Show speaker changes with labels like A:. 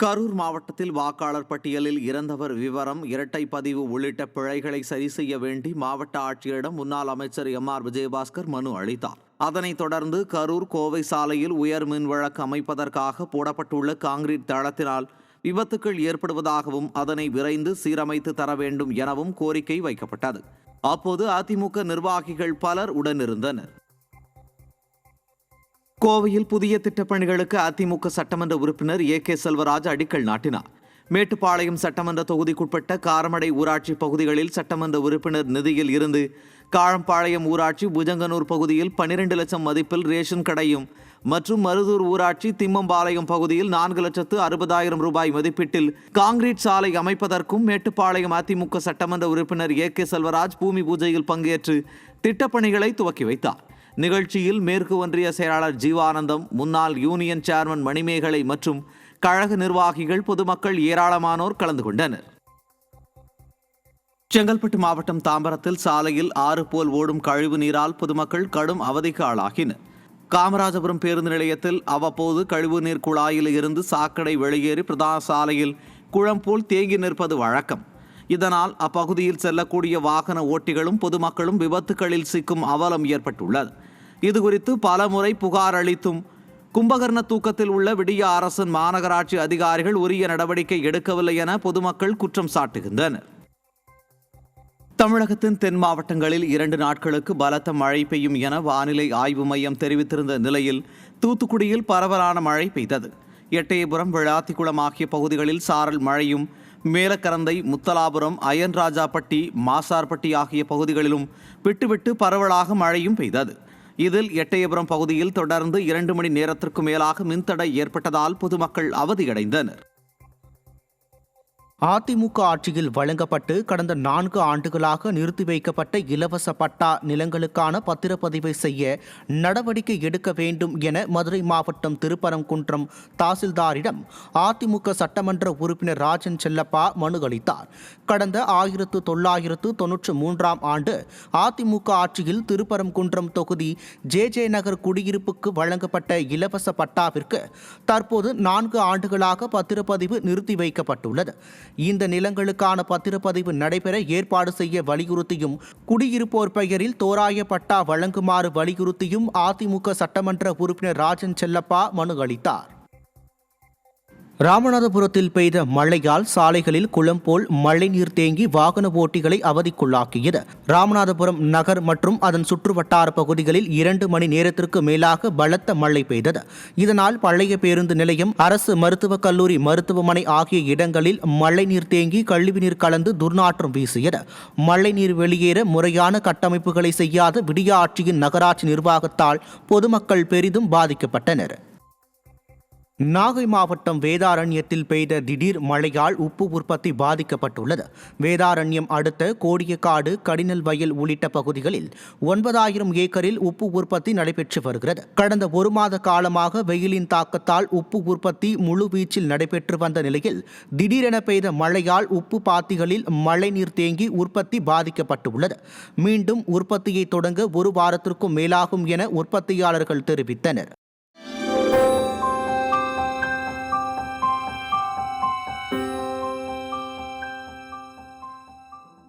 A: கரூர் மாவட்டத்தில் வாக்காளர் பட்டியலில் இறந்தவர் விவரம், இரட்டை பதிவு உள்ளிட்ட பிழைகளை சரி செய்ய வேண்டி மாவட்ட ஆட்சியரிடம் முன்னாள் அமைச்சர் எம்.ஆர். விஜயபாஸ்கர் மனு அளித்தார். அதனைத் தொடர்ந்து கரூர் கோவை சாலையில் உயர் மின் விளக்கு அமைப்பதற்காக போடப்பட்டுள்ள கான்கிரீட் தளத்தினால் விபத்துக்கள் ஏற்படுவதாகவும் அதனை விரைந்து சீரமைத்து தர வேண்டும் எனவும் கோரிக்கை வைக்கப்பட்டது. அப்போது அதிமுக நிர்வாகிகள் பலர் உடனிருந்தனர். கோவையில் புதிய திட்டப்பணிகளுக்கு அதிமுக சட்டமன்ற உறுப்பினர் ஏ.கே. செல்வராஜ் அடிக்கல் நாட்டினார். மேட்டுப்பாளையம் சட்டமன்ற தொகுதிக்குட்பட்ட காரமடை ஊராட்சி பகுதிகளில் சட்டமன்ற உறுப்பினர் நிதியில் இருந்து காழம்பாளையம் ஊராட்சி புஜங்கனூர் பகுதியில் 12 லட்சம் மதிப்பில் ரேஷன் கடையும் மற்றும் மருதூர் ஊராட்சி திம்மம்பாளையம் பகுதியில் 4,60,000 ரூபாய் மதிப்பீட்டில் கான்கிரீட் சாலை அமைப்பதற்கும் மேட்டுப்பாளையம் அதிமுக சட்டமன்ற உறுப்பினர் ஏ.கே. செல்வராஜ் பூமி பூஜையில் பங்கேற்று திட்டப்பணிகளை துவக்கி வைத்தார். நிகழ்ச்சியில் மேற்கு ஒன்றிய செயலாளர் ஜீவானந்தம், முன்னாள் யூனியன் சேர்மன் மணிமேகலை மற்றும் கழக நிர்வாகிகள், பொதுமக்கள் ஏராளமானோர் கலந்து கொண்டனர். செங்கல்பட்டு மாவட்டம் தாம்பரத்தில் சாலையில் ஆறு போல் ஓடும் கழிவு நீரால் பொதுமக்கள் கடும் அவதிக்கு ஆளாகினர். காமராஜபுரம் பேருந்து நிலையத்தில் அவ்வப்போது கழிவு நீர் குழாயில் இருந்து சாக்கடை வெளியேறி பிரதான சாலையில் குளம் போல் தேங்கி நிற்பது வழக்கம். இதனால் அப்பகுதியில் செல்லக்கூடிய வாகன ஓட்டிகளும் பொதுமக்களும் விபத்துகளில் சிக்கும் அவலம் ஏற்பட்டுள்ளது. இதுகுறித்து பலமுறை புகார் அளித்தும் கும்பகர்ண தூக்கத்தில் உள்ள விடிய அரசின் மாநகராட்சி அதிகாரிகள் உரிய நடவடிக்கை எடுக்கவில்லை என பொதுமக்கள் குற்றம் சாட்டுகின்றனர். தமிழகத்தின் தென் மாவட்டங்களில் 2 நாட்களுக்கு பலத்த மழை பெய்யும் என வானிலை ஆய்வு மையம் தெரிவித்திருந்த நிலையில் தூத்துக்குடியில் பரவலான மழை பெய்தது. எட்டயபுரம், விளாத்திக்குளம் ஆகிய பகுதிகளில் சாரல் மழையும், மேலக்கரந்தை, முத்தலாபுரம், அயன்ராஜாப்பட்டி, மாசார்பட்டி ஆகிய பகுதிகளிலும் விட்டுவிட்டு பரவலாக மழையும் பெய்தது. இதில் எட்டயபுரம் பகுதியில் தொடர்ந்து 2 மணி நேரத்திற்கு மேலாக மின்தடை ஏற்பட்டதால் பொதுமக்கள் அவதியடைந்தனர்.
B: அதிமுக ஆட்சியில் வழங்கப்பட்டு கடந்த 4 ஆண்டுகளாக நிறுத்தி வைக்கப்பட்ட இலவச பட்டா நிலங்களுக்கான பத்திரப்பதிவை செய்ய நடவடிக்கை எடுக்க வேண்டும் என மதுரை மாவட்டம் திருப்பரங்குன்றம் தாசில்தாரிடம் அதிமுக சட்டமன்ற உறுப்பினர் ராஜன் செல்லப்பா மனு அளித்தார். கடந்த 1993ஆம் ஆண்டு அதிமுக ஆட்சியில் திருப்பரங்குன்றம் தொகுதி ஜே நகர் குடியிருப்புக்கு வழங்கப்பட்ட இலவச பட்டாவிற்கு தற்போது 4 ஆண்டுகளாக பத்திரப்பதிவு நிறுத்தி வைக்கப்பட்டுள்ளது. இந்த நிலங்களுக்கான பத்திரப்பதிவு நடைபெற ஏற்பாடு செய்ய வலியுறுத்தியும் குடியிருப்போர் பெயரில் தோராய பட்டா வழங்குமாறு வலியுறுத்தியும் அதிமுக சட்டமன்ற உறுப்பினர் ராஜன் செல்லப்பா மனு அளித்தார். ராமநாதபுரத்தில் பெய்த மழையால் சாலைகளில் குளம் போல் மழைநீர் தேங்கி வாகன ஓட்டிகளை அவதிக்குள்ளாக்கியது. ராமநாதபுரம் நகர் மற்றும் அதன் சுற்றுவட்டார பகுதிகளில் 2 மணி நேரத்திற்கு மேலாக பலத்த மழை பெய்தது. இதனால் பழைய பேருந்து நிலையம், அரசு மருத்துவக் கல்லூரி, மருத்துவமனை ஆகிய இடங்களில் மழைநீர் தேங்கி கழிவுநீர் கலந்து துர்நாற்றம் வீசியது. மழைநீர் வெளியேற முறையான கட்டமைப்புகளை செய்யாத விடிய ஆட்சியின் நகராட்சி நிர்வாகத்தால் பொதுமக்கள் பெரிதும் பாதிக்கப்பட்டனர். நாகை மாவட்டம் வேதாரண்யத்தில் பெய்த திடீர் மழையால் உப்பு உற்பத்தி பாதிக்கப்பட்டுள்ளது. வேதாரண்யம் அடுத்த கோடியக்காடு, கடினல் வயல் உள்ளிட்ட பகுதிகளில் 9,000 ஏக்கரில் உப்பு உற்பத்தி நடைபெற்று வருகிறது. கடந்த 1 மாத காலமாக வெயிலின் தாக்கத்தால் உப்பு உற்பத்தி முழுவீச்சில் நடைபெற்று வந்த நிலையில் திடீரென பெய்த மழையால் உப்பு பாத்திகளில் மழைநீர் தேங்கி உற்பத்தி பாதிக்கப்பட்டுள்ளது. மீண்டும் உற்பத்தியை தொடங்க 1 வாரத்திற்கும் மேலாகும் என உற்பத்தியாளர்கள் தெரிவித்தனர்.